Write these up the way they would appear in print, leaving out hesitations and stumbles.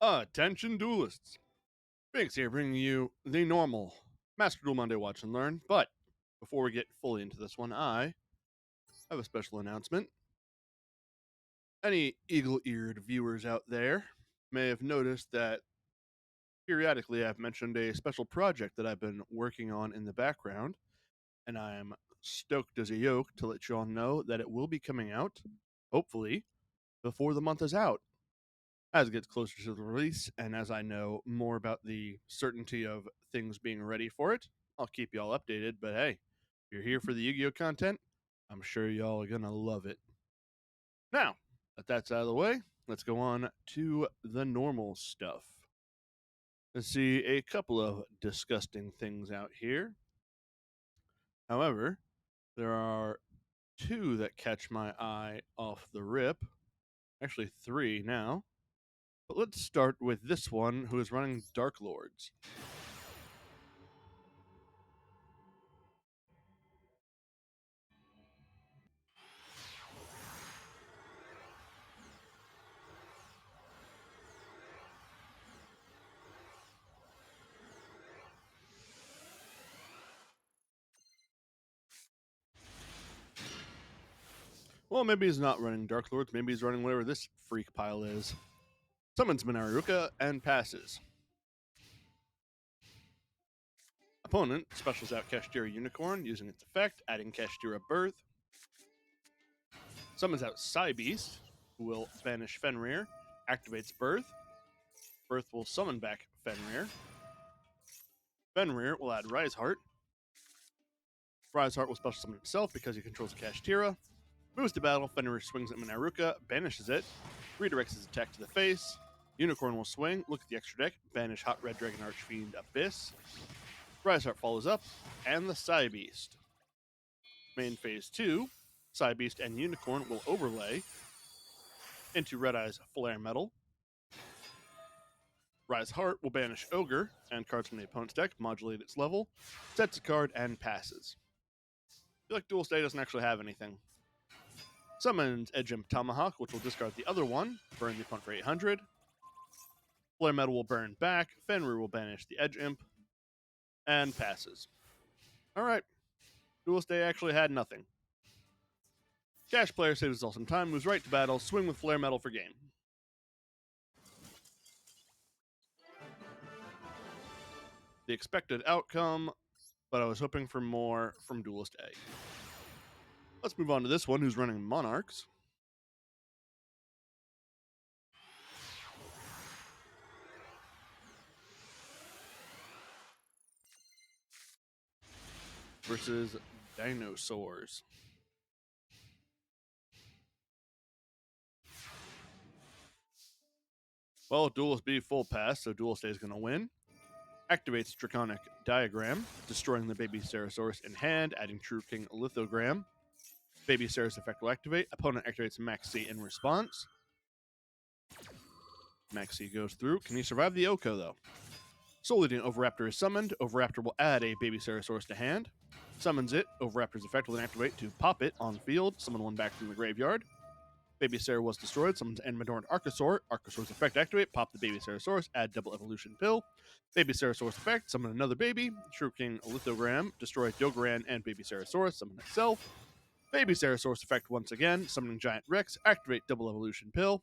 Attention duelists. Binks here bringing you the normal Master Duel Monday Watch and Learn. But before we get fully into this one, I have a special announcement. Any eagle eared viewers out there may have noticed that periodically I've mentioned a special project that I've been working on in the background, and I am stoked as a yoke to let you all know that it will be coming out, hopefully, before the month is out. As it gets closer to the release, and as I know more about the certainty of things being ready for it, I'll keep y'all updated. But hey, if you're here for the Yu-Gi-Oh content, I'm sure y'all are gonna love it. Now that that's out of the way, let's go on to the normal stuff. Let's see a couple of disgusting things out here. However, there are two that catch my eye off the rip. Actually, three now. But let's start with this one who is running Dark Lords. Well, maybe he's not running Dark Lords. Maybe he's running whatever this freak pile is. Summons Minaruka and passes. Opponent specials out Kashtira Unicorn using its effect, adding Kashtira Birth. Summons out Psy Beast, who will banish Fenrir, activates Birth. Birth will summon back Fenrir. Fenrir will add Rise Heart. Rise Heart will special summon itself because he controls Kashtira. Moves to battle, Fenrir swings at Minaruka, banishes it, redirects his attack to the face. Unicorn will swing, look at the extra deck, banish Hot Red Dragon Archfiend Abyss. Rise Heart follows up, and the Psy Beast. Main phase 2, Psy Beast and Unicorn will overlay into Red Eye's Flare Metal. Rise Heart will banish Ogre and cards from the opponent's deck, modulate its level, sets a card, and passes. I feel like Dual Stay doesn't actually have anything. Summons Edge Imp Tomahawk, which will discard the other one, burn the opponent for 800. Flare Metal will burn back, Fenrir will banish the Edge Imp, and passes. Alright, Duel Stay actually had nothing. Cash player saves himself some time, moves right to battle, swing with Flare Metal for game. The expected outcome, but I was hoping for more from Duelist A. Let's move on to this one who's running Monarchs. Versus Dinosaurs. Well, Duelist B full pass, so Duelist A is going to win. Activates Draconic Diagram, destroying the Baby Ceresaurus in hand, adding True King Lithogram. Baby Ceres effect will activate. Opponent activates Maxi in response. Maxi goes through. Can he survive the Oko, though? Soul Eating Overraptor is summoned. Overraptor will add a Baby Ceresaurus to hand. Summons it. Overraptor's effect will then activate to pop it on field. Summon one back from the graveyard. Baby Sarah was destroyed. Summons Enmadorn Archosaur. Archosaur's effect activate. Pop the Baby Ceresaurus. Add double evolution pill. Baby Ceresaurus effect. Summon another baby. True King Lithogram. Destroy Dogoran and Baby Ceresaurus. Summon itself. Baby Ceresaurus effect once again. Summoning Giant Rex. Activate double evolution pill.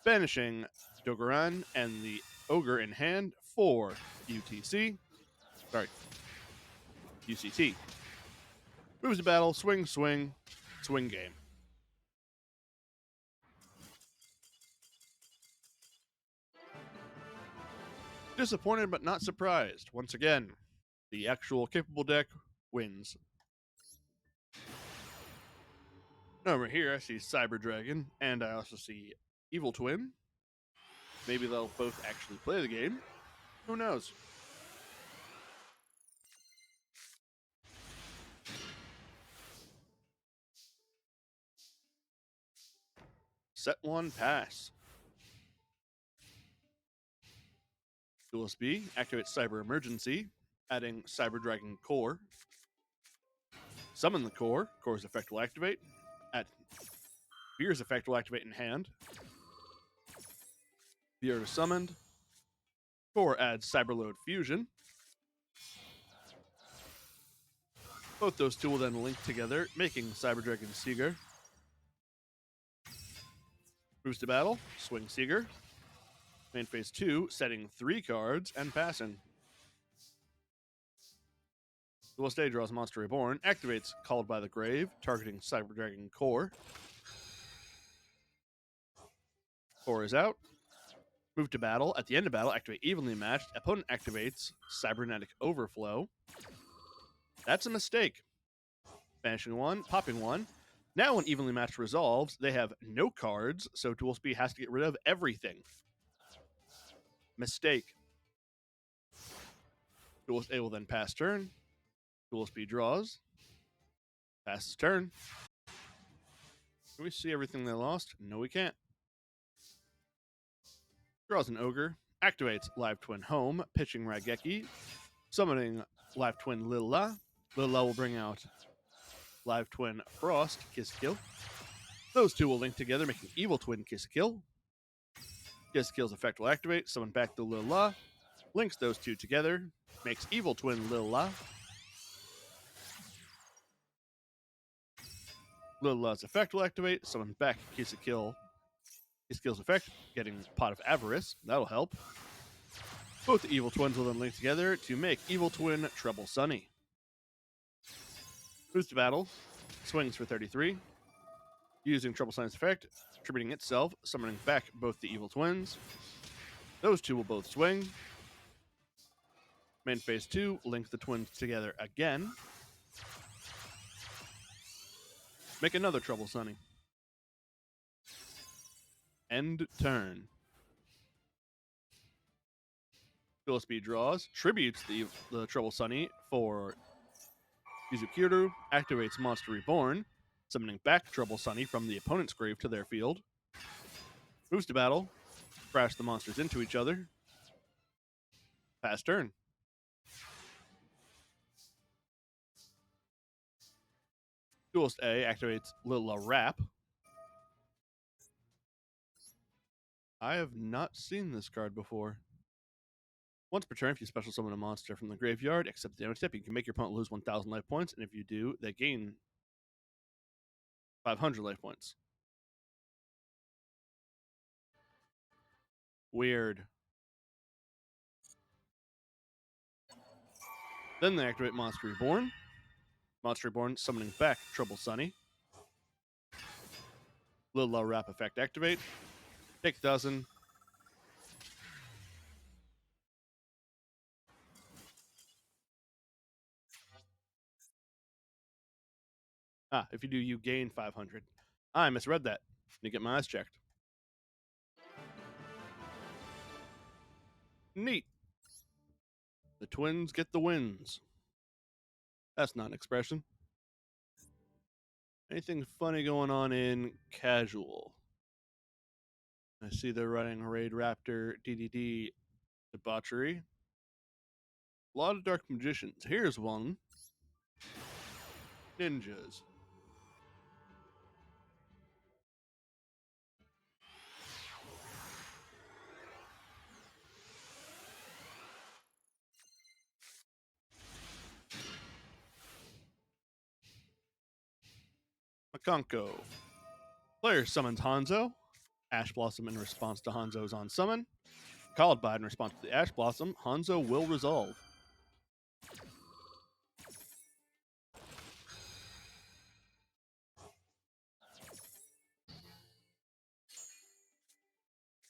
Banishing Dogoran and the Ogre in hand for UTC. Sorry. UCT. Moves to battle. Swing, swing. Swing game. Disappointed but not surprised. Once again, the actual capable deck wins. Over here, I see Cyber Dragon, and I also see Evil Twin. Maybe they'll both actually play the game. Who knows? Set 1, pass. Duelist B activates Cyber Emergency, adding Cyber Dragon Core. Summon the Core. Core's effect will activate. At Beer's effect will activate in hand. The Art is summoned. 4 adds Cyberload Fusion. Both those two will then link together, making Cyber Dragon Seeger. Moves to battle, swing Seeger. Main phase 2, setting 3 cards and passing. Duel stage draws Monster Reborn, activates Called by the Grave, targeting Cyber Dragon Core. 4 is out. Move to battle. At the end of battle, activate Evenly Matched. Opponent activates Cybernetic Overflow. That's a mistake. Banishing 1, popping 1. Now when Evenly Matched resolves, they have no cards, so Duel Speed has to get rid of everything. Mistake. Duel A will then pass turn. Duel Speed draws. Passes turn. Can we see everything they lost? No, we can't. Draws an Ogre. Activates Live Twin Home, pitching Raigeki. Summoning Live Twin Lilla. Lilla will bring out Live Twin Frost, Kiss Kill. Those two will link together, making Evil Twin Kiss Kill. Kiss Kill's effect will activate, summon back the Lilla. Links those two together, makes Evil Twin Lilla. Lilla's effect will activate, summon back Kiss Kill. Kiss Kill's effect, getting Pot of Avarice. That'll help. Both the Evil Twins will then link together to make Evil Twin Trouble Sunny. Moves to battle, swings for 33. Using Trouble Sunny's effect, attributing itself, summoning back both the Evil Twins. Those two will both swing. Main phase 2, link the twins together again. Make another Trouble Sunny. End turn. Duel Speed draws, tributes the Trouble Sunny for Yuzukiro, activates Monster Reborn, summoning back Trouble Sunny from the opponent's grave to their field. Moves to battle, crash the monsters into each other. Pass turn. Duelist A activates Lilla Wrap. I have not seen this card before. Once per turn, if you special summon a monster from the graveyard, except the damage step, you can make your opponent lose 1,000 life points, and if you do, they gain 500 life points. Weird. Then they activate Monster Reborn. Monster Reborn summoning back Trouble Sunny. Lilla Wrap effect activate. Take 1,000. If you do, you gain 500. I misread that. Need to get my eyes checked. Neat. The twins get the wins. That's not an expression. Anything funny going on in casual? I see they're running Raid Raptor DDD Debauchery. A lot of Dark Magicians. Here's one. Ninjas. Makonko. Player summons Hanzo. Ash Blossom in response to Hanzo's on summon. Called by in response to the Ash Blossom, Hanzo will resolve.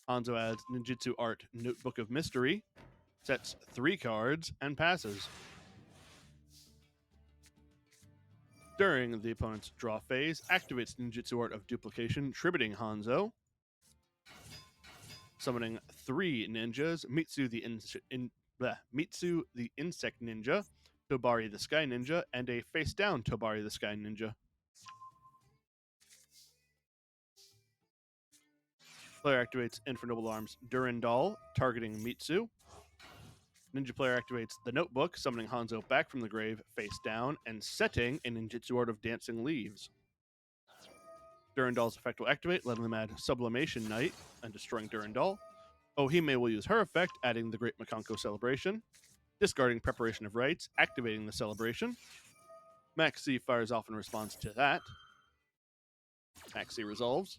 Hanzo adds Ninjutsu Art Notebook of Mystery, sets 3 cards, and passes. During the opponent's draw phase, activates Ninjutsu Art of Duplication, tributing Hanzo. Summoning 3 ninjas, Mitsu the Insect Ninja, Tobari the Sky Ninja, and a face-down Tobari the Sky Ninja. Player activates Infernoble Arms Durandal, targeting Mitsu. Ninja player activates the Notebook, summoning Hanzo back from the grave, face down, and setting a Ninjutsu Art of Dancing Leaves. Durandal's effect will activate, letting them add Sublimation Knight and destroying Durandal. Ohime will use her effect, adding the Great Makanko Celebration, discarding Preparation of Rites, activating the celebration. Maxi fires off in response to that. Maxi resolves.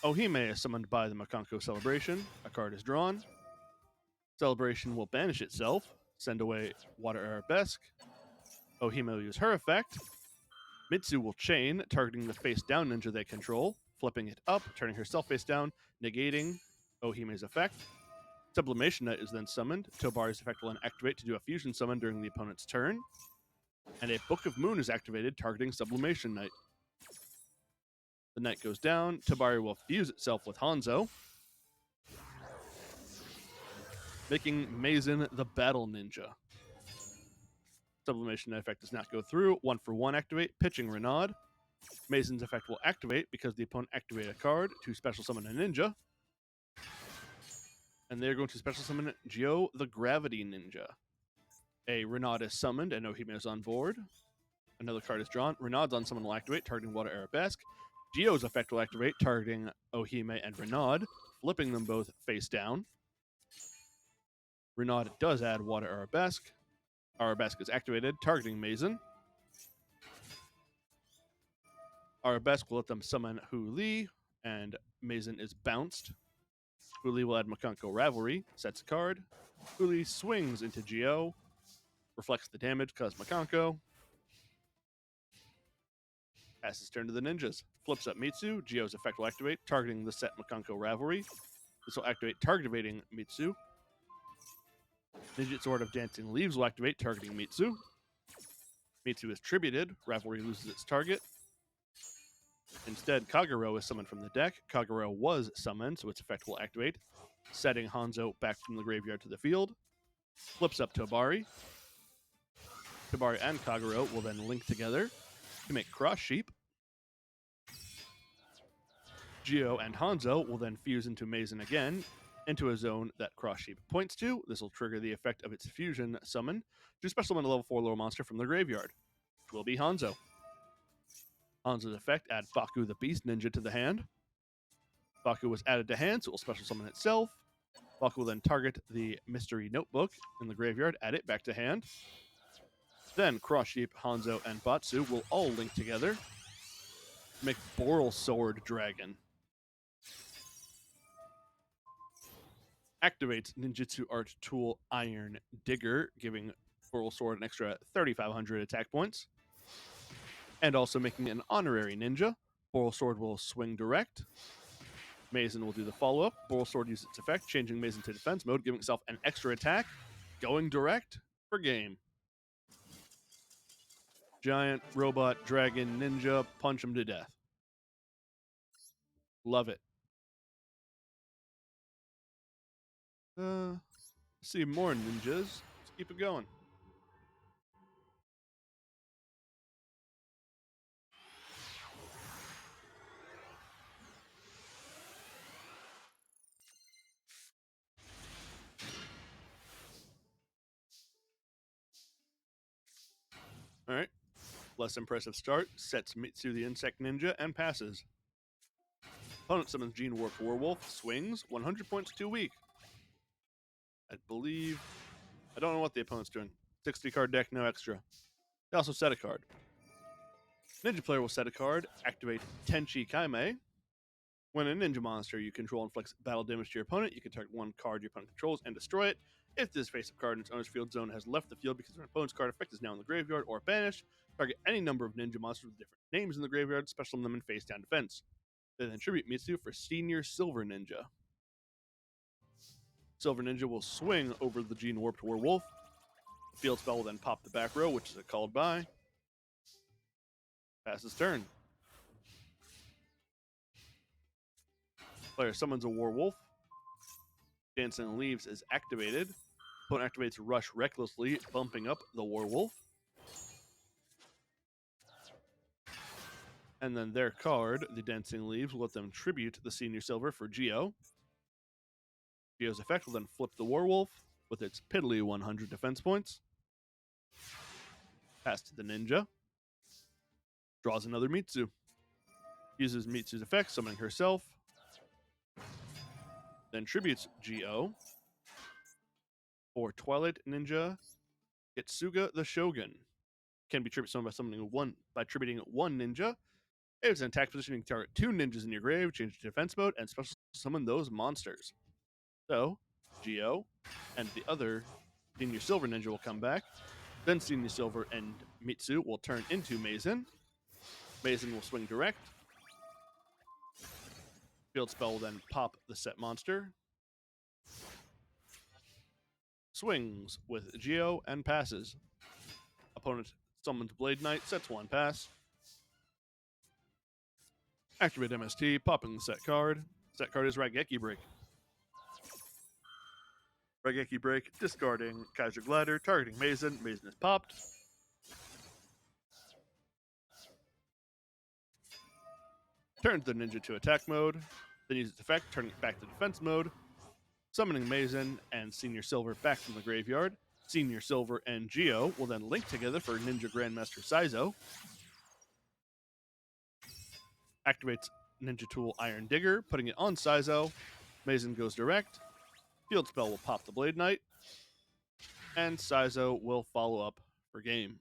Ohime is summoned by the Makanko Celebration. A card is drawn. Celebration will banish itself, send away Water Arabesque. Ohime will use her effect. Mitsu will chain, targeting the face down ninja they control, flipping it up, turning herself face down, negating Ohime's effect. Sublimation Knight is then summoned. Tobari's effect will then activate to do a fusion summon during the opponent's turn. And a Book of Moon is activated, targeting Sublimation Knight. The knight goes down. Tobari will fuse itself with Hanzo, making Mazen the Battle Ninja. Sublimation Knight effect does not go through. 1-for-1 activate, pitching Renaud. Mazen's effect will activate because the opponent activated a card to special summon a ninja. And they're going to special summon Gyo the Gravity Ninja. A Renaud is summoned and Ohime is on board. Another card is drawn. Renaud's on summon will activate, targeting Water Arabesque. Gyo's effect will activate, targeting Ohime and Renaud, flipping them both face down. Renaud does add Water Arabesque. Arabesque is activated, targeting Mazen. Arabesque will let them summon Hu Li, and Mazen is bounced. Hu Li will add Makanko Ravelry, sets a card. Hu Li swings into Gyo, reflects the damage caused Makanko. Passes turn to the ninjas. Flips up Mitsu. Gyo's effect will activate, targeting the set Makanko Ravelry. This will activate, targeting Mitsu. Ninja Sword of Dancing Leaves will activate, targeting Mitsu. Mitsu is tributed. Ravelry loses its target. Instead, Kagero is summoned from the deck. Kagero was summoned, so its effect will activate, setting Hanzo back from the graveyard to the field. Flips up Tobari. Tobari and Kagero will then link together to make Cross Sheep. Gyo and Hanzo will then fuse into Mazen again, into a zone that Cross Sheep points to. This will trigger the effect of its fusion summon to special summon a level 4 lower monster from the graveyard, which will be Hanzo. Hanzo's effect, add Baku the Beast Ninja to the hand. Baku was added to hand, so it will special summon itself. Baku will then target the Mystery Notebook in the graveyard, add it back to hand. Then Cross Sheep, Hanzo, and Batsu will all link together to make Boral Sword Dragon. Activates Ninjutsu Art Tool Iron Digger, giving Boral Sword an extra 3,500 attack points. And also making an honorary ninja. Boral Sword will swing direct. Mazen will do the follow-up. Boral Sword uses its effect, changing Mazen to defense mode, giving itself an extra attack, going direct for game. Giant robot dragon ninja, punch him to death. Love it. See more ninjas. Let's keep it going. All right. Less impressive start. Sets Mitsu the Insect Ninja and passes. Opponent summons Gene Warped Werewolf. Swings. 100 points too weak. I believe. I don't know what the opponent's doing. 60 card deck, no extra. They also set a card. Ninja player will set a card. Activate Tenchi Kaime. When a ninja monster you control inflicts battle damage to your opponent, you can target one card your opponent controls and destroy it. If this face-up card in its owner's field zone has left the field because an opponent's card effect is now in the graveyard or banished, target any number of ninja monsters with different names in the graveyard, special them in face-down defense. They then tribute Mitsu for Senior Silver Ninja. Silver Ninja will swing over the Gene Warped Werewolf. The field spell will then pop the back row, which is a called by. Passes turn. Player summons a Werewolf. Dancing Leaves is activated. Opponent activates Rush recklessly, bumping up the Werewolf. And then their card, the Dancing Leaves, will let them tribute the Senior Silver for Gyo. Gyo's effect will then flip the Werewolf with its piddly 100 defense points. Pass to the Ninja. Draws another Mitsu. Uses Mitsu's effect, summoning herself. Then tributes Geo. For Twilight Ninja, Kitsuga the Shogun. Can be tributed by tributing one ninja. If it's an attack position, you can target two ninjas in your grave, change to defense mode, and special summon those monsters. So, Geo and the other Senior Silver Ninja will come back. Then Senior Silver and Mitsu will turn into Mazen. Mazen will swing direct. Field Spell will then pop the set monster. Swings with Geo and passes. Opponent summons Blade Knight, sets one pass. Activate MST, popping the set card. Set card is Raigeki Break. Raigeki Break, discarding Kaiser Glider, targeting Mazen. Mazen is popped. Turns the ninja to attack mode. Then uses its effect, turning it back to defense mode. Summoning Mazen and Senior Silver back from the graveyard. Senior Silver and Geo will then link together for Ninja Grandmaster Saizo. Activates Ninja Tool Iron Digger, putting it on Saizo. Mazen goes direct. Field Spell will pop the Blade Knight. And Saizo will follow up for game.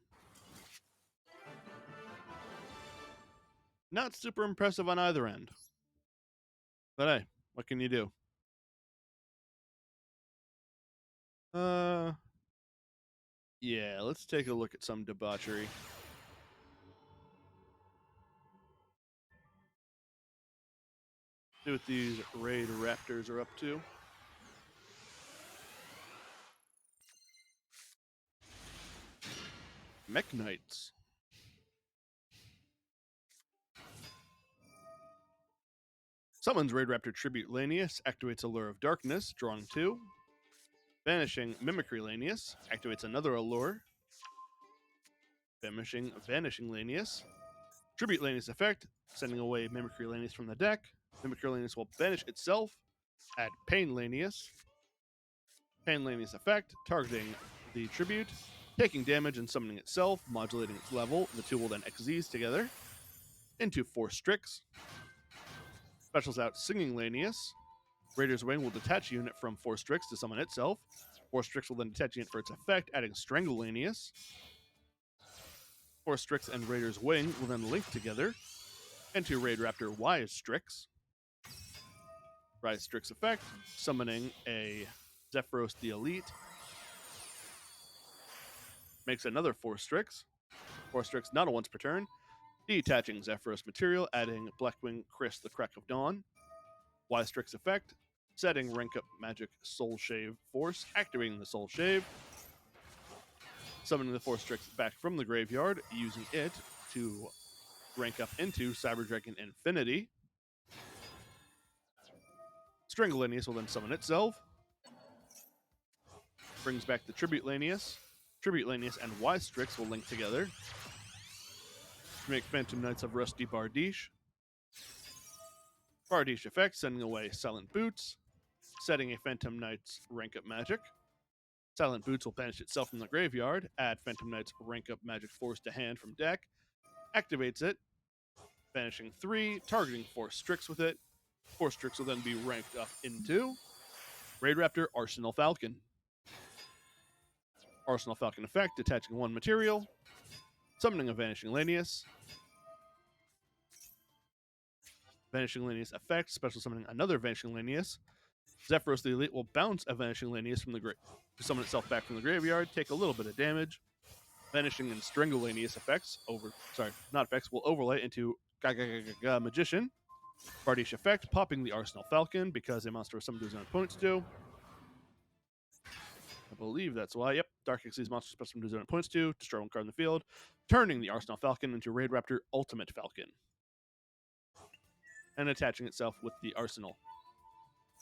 Not super impressive on either end. But hey, what can you do? Yeah, let's take a look at some debauchery. See what these Raid Raptors are up to. Mech Knights. Summons Raid Raptor Tribute Lanius, activates Allure of Darkness, drawing 2. Vanishing Mimicry Lanius, activates another Allure. Vanishing Lanius. Tribute Lanius effect, sending away Mimicry Lanius from the deck. Mimicry Lanius will banish itself. Add Pain Lanius. Pain Lanius effect, targeting the tribute, taking damage and summoning itself, modulating its level. The two will then Xyz together into 4 Strix. Specials out Singing Lanius. Raider's Wing will detach a unit from 4 Strix to summon itself. 4 Strix will then detach a unit for its effect, adding Strangle Lanius. 4 Strix and Raider's Wing will then link together into Raid Raptor Wise Strix. Rise Strix effect, summoning a Zephyros the Elite. Makes another 4 Strix. 4 Strix not a once per turn. Detaching Zephyros material, adding Blackwing Chris the Crack of Dawn. Y Strix effect, setting rank up magic Soul Shave Force, activating the Soul Shave. Summoning the 4 Strix back from the graveyard, using it to rank up into Cyber Dragon Infinity. Strangle Lanius will then summon itself. Brings back the Tribute Lanius. Tribute Lanius and Y Strix will link together to make Phantom Knights of Rusty Bardiche. Bardiche effect, sending away Silent Boots, setting a Phantom Knight's rank up magic. Silent Boots will banish itself from the graveyard, add Phantom Knight's rank up magic force to hand from deck, activates it, banishing 3, targeting 4 Strix with it. 4 Strix will then be ranked up into Raid Raptor Arsenal Falcon. Arsenal Falcon effect, detaching 1 material, summoning a Vanishing Lanius. Vanishing Lanius effect, special summoning another Vanishing Lanius. Zephyros the Elite will bounce a Vanishing Lanius from the to summon itself back from the graveyard, take a little bit of damage. Vanishing and Strangle Lanius effects will overlay into Magician. Bardiche effect, popping the Arsenal Falcon because a monster was summoned to his own opponents do. I believe that's why. Yep, Dark Xyz monster special summoned to his own opponents do. Destroy 1 card in the field, turning the Arsenal Falcon into Raid Raptor Ultimate Falcon. And attaching itself with the Arsenal.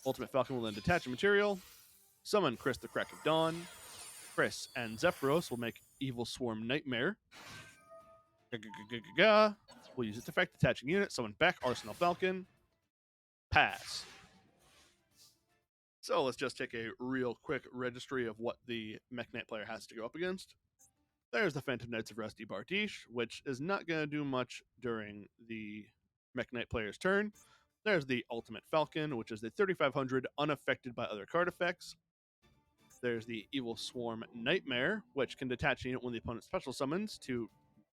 Ultimate Falcon will then detach a material, summon Chris the Crack of Dawn. Chris and Zephyros will make Evil Swarm Nightmare. We'll use its effect, attaching unit, summon back Arsenal Falcon. Pass. So let's just take a real quick registry of what the Mech Knight player has to go up against. There's the Phantom Knights of Rusty Bardiche, which is not going to do much during the Mech Knight player's turn. There's the Ultimate Falcon, which is the 3500 unaffected by other card effects. There's the Evil Swarm Nightmare, which can detach a unit when the opponent special summons to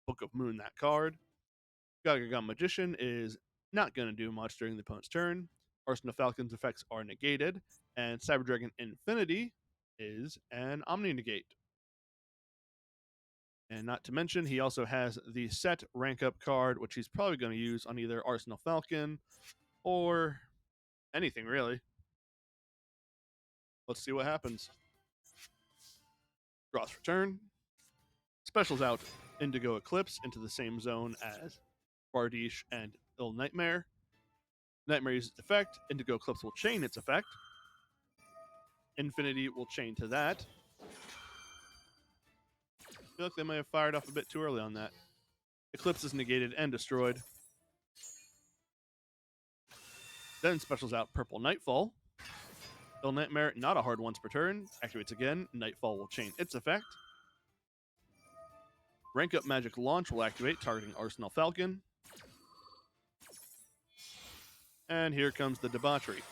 Book of Moon that card. Gagagon Magician is not going to do much during the opponent's turn. Arsenal Falcon's effects are negated, and Cyber Dragon Infinity is an Omni Negate. And not to mention, he also has the set rank up card, which he's probably going to use on either Arsenal Falcon or anything, really. Let's see what happens. Draws for turn. Specials out Indigo Eclipse into the same zone as Bardiche and Ill Nightmare. Nightmare uses its effect. Indigo Eclipse will chain its effect. Infinity will chain to that. I feel like they may have fired off a bit too early on that. Eclipse is negated and destroyed. Then specials out Purple Nightfall. Ill Nightmare, not a hard once per turn. Activates again. Nightfall will chain its effect. Rank Up Magic Launch will activate, targeting Arsenal Falcon. And here comes the debauchery.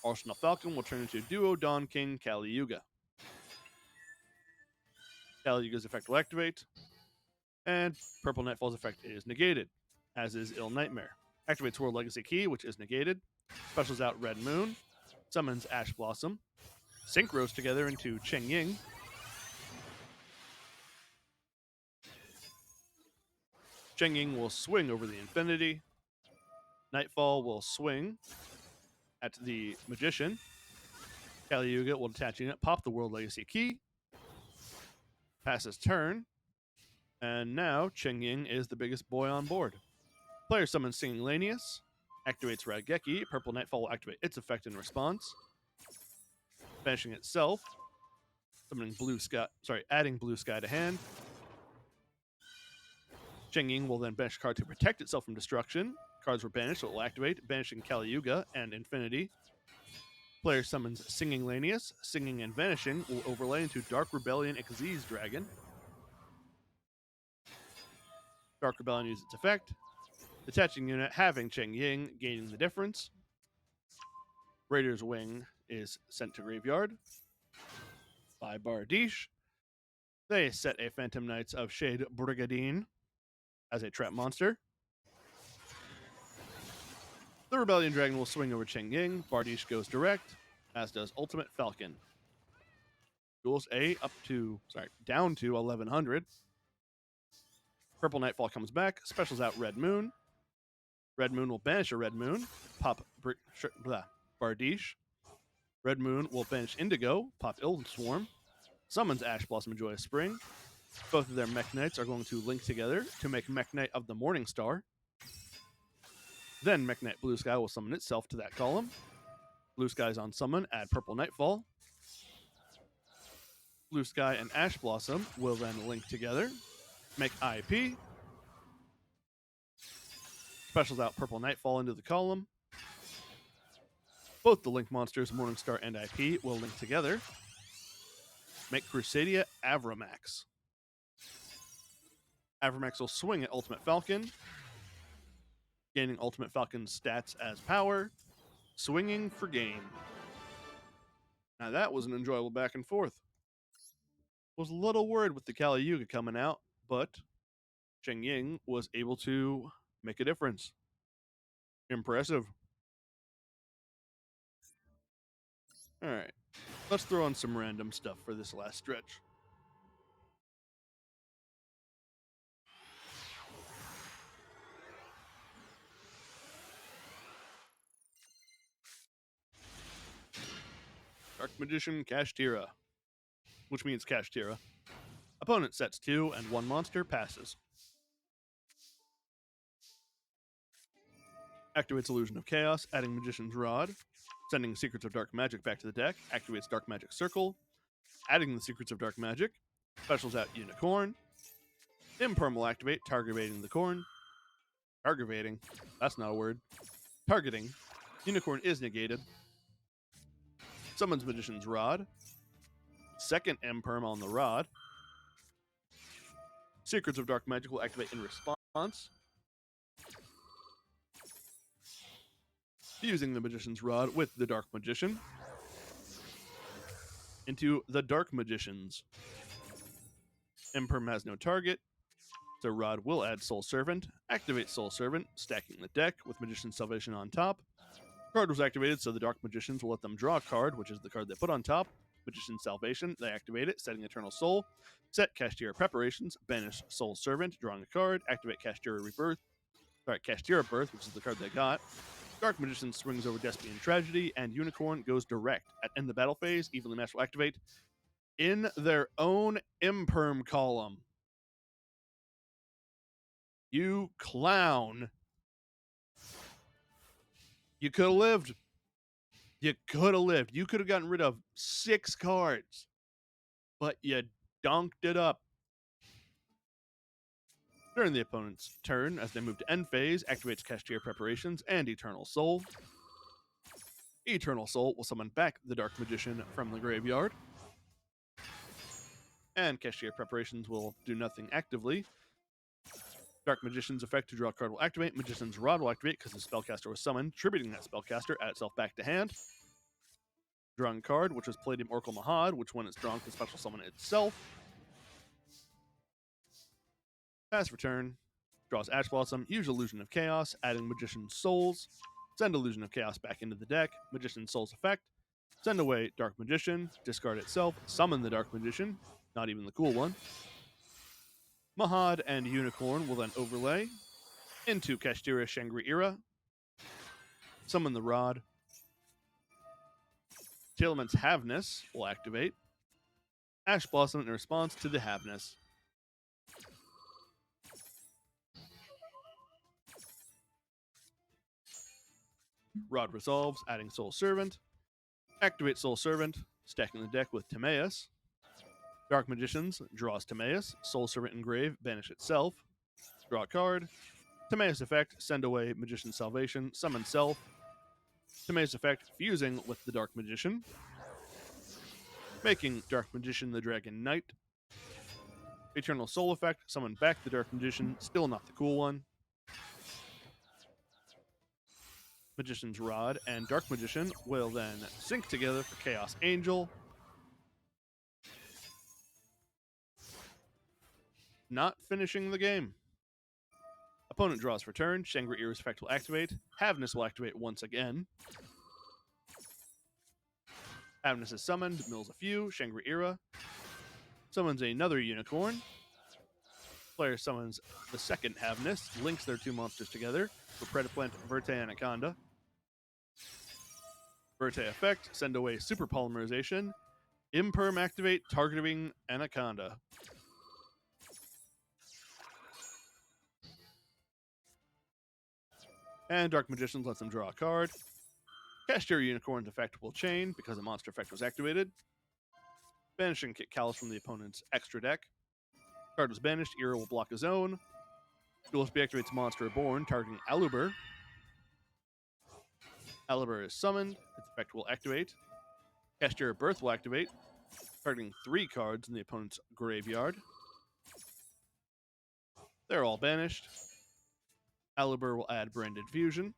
Arsenal Falcon will turn into Duo Dawn King Kali Yuga. Kali Yuga's effect will activate. And Purple Nightfall's effect is negated, as is Ill Nightmare. Activates World Legacy Key, which is negated. Specials out Red Moon. Summons Ash Blossom. Synchros together into Cheng Ying. Cheng Ying will swing over the Infinity. Nightfall will swing at the Magician. Kali Yuga will detach unit, pop the World Legacy Key. Passes turn. And now Cheng Ying is the biggest boy on board. Player summons Singing Lanius. Activates Raigeki. Purple Nightfall will activate its effect in response. Banishing itself. Summoning Blue Sky. Adding Blue Sky to hand. Cheng Ying will then banish a card to protect itself from destruction. Cards were banished, so it will activate, banishing Kali Yuga and Infinity. Player summons Singing Lanius. Singing and Vanishing will overlay into Dark Rebellion Xyz Dragon. Dark Rebellion uses its effect. Detaching unit, having Cheng Ying, gaining the difference. Raider's Wing is sent to graveyard by Bardiche. They set a Phantom Knights of Shade Brigadine as a trap monster. The Rebellion Dragon will swing over Cheng Ying. Bardiche goes direct, as does Ultimate Falcon. Duels down to 1100. Purple Nightfall comes back, specials out Red Moon. Red Moon will banish a Red Moon, pop Bardiche. Red Moon will banish Indigo, pop Ill Swarm. Summons Ash Blossom and Joyous Spring. Both of their Mech Knights are going to link together to make Mech Knight of the Morning Star. Then Mech Knight Blue Sky will summon itself to that column. Blue Sky's on summon, add Purple Nightfall. Blue Sky and Ash Blossom will then link together, make IP. Specials out Purple Nightfall into the column. Both the Link monsters, Morningstar and IP, will link together. Make Crusadia Avramax. Avramax will swing at Ultimate Falcon, gaining Ultimate Falcon's stats as power, swinging for game. Now that was an enjoyable back and forth. Was a little worried with the Kali Yuga coming out, but Cheng Ying was able to make a difference. Impressive. All right, let's throw on some random stuff for this last stretch. Dark Magician Kashtira, which means Kashtira. Opponent sets 2 and 1 monster passes. Activates Illusion of Chaos, adding Magician's Rod. Sending Secrets of Dark Magic back to the deck. Activates Dark Magic Circle. Adding the Secrets of Dark Magic. Specials out Unicorn. Imperm will activate, targeting the corn. Targeting. That's not a word. Targeting. Unicorn is negated. Summons Magician's Rod. Second Imperm on the Rod. Secrets of Dark Magic will activate in response. fusing the Magician's Rod with the Dark Magician into the Dark Magicians. Imperm has no target, so Rod will add Soul Servant, activate Soul Servant, stacking the deck with Magician's Salvation on top. Card was activated, so the Dark Magicians will let them draw a card, which is the card they put on top. Magician's Salvation, they activate it, setting Eternal Soul. Set Kashtira Preparations, banish Soul Servant, drawing a card, activate Kashtira Rebirth. Sorry, Kashtira Birth, which is the card they got. Dark Magician swings over Despian Tragedy, and Unicorn goes direct. At end of the battle phase, Evenly Matched will activate in their own Imperm column. You clown. You could have lived. You could have lived. You could have gotten rid of 6 cards, but you donked it up. During the opponent's turn, as they move to end phase, activates Kashtira Preparations and Eternal Soul. Eternal Soul will summon back the Dark Magician from the graveyard. And Kashtira Preparations will do nothing actively. Dark Magician's effect to draw a card will activate. Magician's Rod will activate because the spellcaster was summoned, tributing that spellcaster, add itself back to hand. Drawing card, which was Palladium Oracle Mahad, which when it's drawn can special summon itself. Pass for turn. Draws Ash Blossom, use Illusion of Chaos, adding Magician's Souls. Send Illusion of Chaos back into the deck. Magician's Souls effect. Send away Dark Magician, discard itself, summon the Dark Magician, not even the cool one. Mahad and Unicorn will then overlay into Kashtira Shangri-Ira. Summon the Rod. Tailman's Haveness will activate. Ash Blossom in response to the Haveness. Rod resolves, adding Soul Servant. Activate Soul Servant, stacking the deck with Timaeus. Dark Magicians draws Timaeus. Soul Servant engrave, banish itself. Draw a card. Timaeus effect, send away Magician's Salvation, summon self. Timaeus effect, fusing with the Dark Magician. Making Dark Magician the Dragon Knight. Eternal Soul effect, summon back the Dark Magician, still not the cool one. Magician's Rod and Dark Magician will then sync together for Chaos Angel. Not finishing the game. Opponent draws for turn. Shangri-Ira's effect will activate. Haveness will activate once again. Haveness is summoned, mills a few. Shangri-Ira summons another Unicorn. Player summons the second Haveness, links their 2 monsters together for Predaplant, Verte, Anaconda. Verte effect, send away Super Polymerization. Imperm activate, targeting Anaconda. And Dark Magicians lets them draw a card. Kashtira Unicorn's effect will chain because a monster effect was activated. Banishing Kit Callus from the opponent's extra deck. Card was banished, Ira will block his own. Duelist activates Monster Reborn, targeting Aluber. Aluber is summoned, its effect will activate. Kashtira Birth will activate, targeting 3 cards in the opponent's graveyard. They're all banished. Aluber will add Branded Fusion.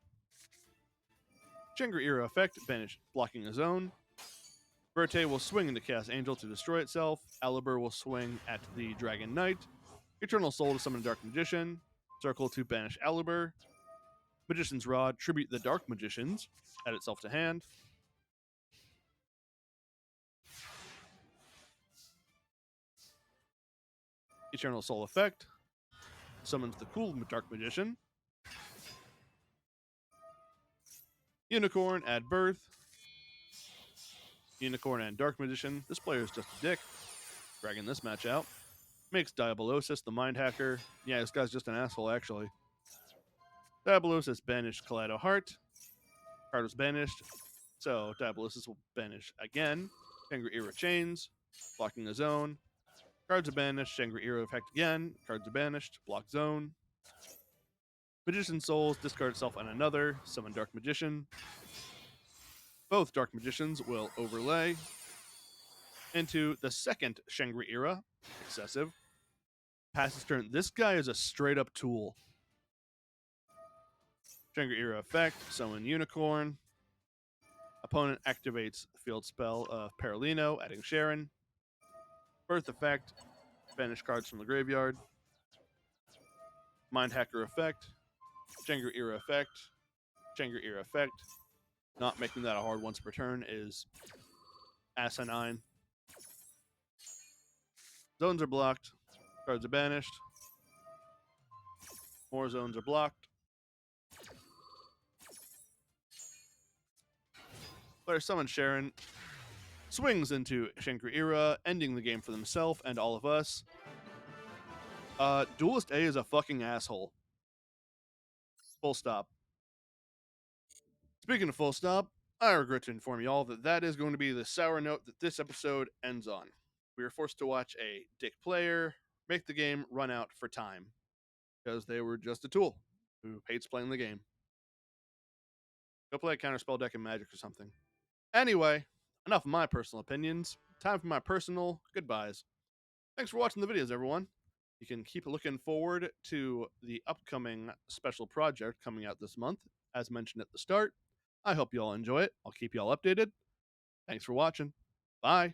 Shangri-Ira effect, banish, blocking his own. Verte will swing into Chaos Angel to destroy itself. Aluber will swing at the Dragon Knight. Eternal Soul to summon Dark Magician. Circle to banish Aluber. Magician's Rod, tribute the Dark Magicians. Add itself to hand. Eternal Soul effect. Summons the cool Dark Magician. Unicorn, add Birth. Unicorn and Dark Magician. This player is just a dick. Dragging this match out. Makes Diabolosis the Mind Hacker. Yeah, this guy's just an asshole, actually. Diabolosis banished Kaleido Heart. Card was banished, so Diabolosis will banish again. Shangri-Ira chains, blocking the zone. Cards are banished. Shangri-Ira effect again. Cards are banished. Block zone. Magician's Souls, discard itself and another. Summon Dark Magician. Both Dark Magicians will overlay into the second Shangri-Ira. Excessive. Passes turn. This guy is a straight up tool. Jenga Era effect, summon Unicorn. Opponent activates field spell of Paralino, adding Sharon. Birth effect, banish cards from the graveyard. Mind Hacker effect, Jenga Era effect, Jenga Era effect. Not making that a hard once per turn is asinine. Zones are blocked, cards are banished. More zones are blocked. Player summon Sharon, swings into Shangri-Ira, ending the game for themselves and all of us. Duelist A is a fucking asshole. Full stop. Speaking of full stop, I regret to inform you all that that is going to be the sour note that this episode ends on. We were forced to watch a dick player make the game run out for time because they were just a tool who hates playing the game. Go play a counterspell deck in Magic or something. Anyway, enough of my personal opinions. Time for my personal goodbyes. Thanks for watching the videos, everyone. You can keep looking forward to the upcoming special project coming out this month, as mentioned at the start. I hope you all enjoy it. I'll keep you all updated. Thanks for watching. Bye.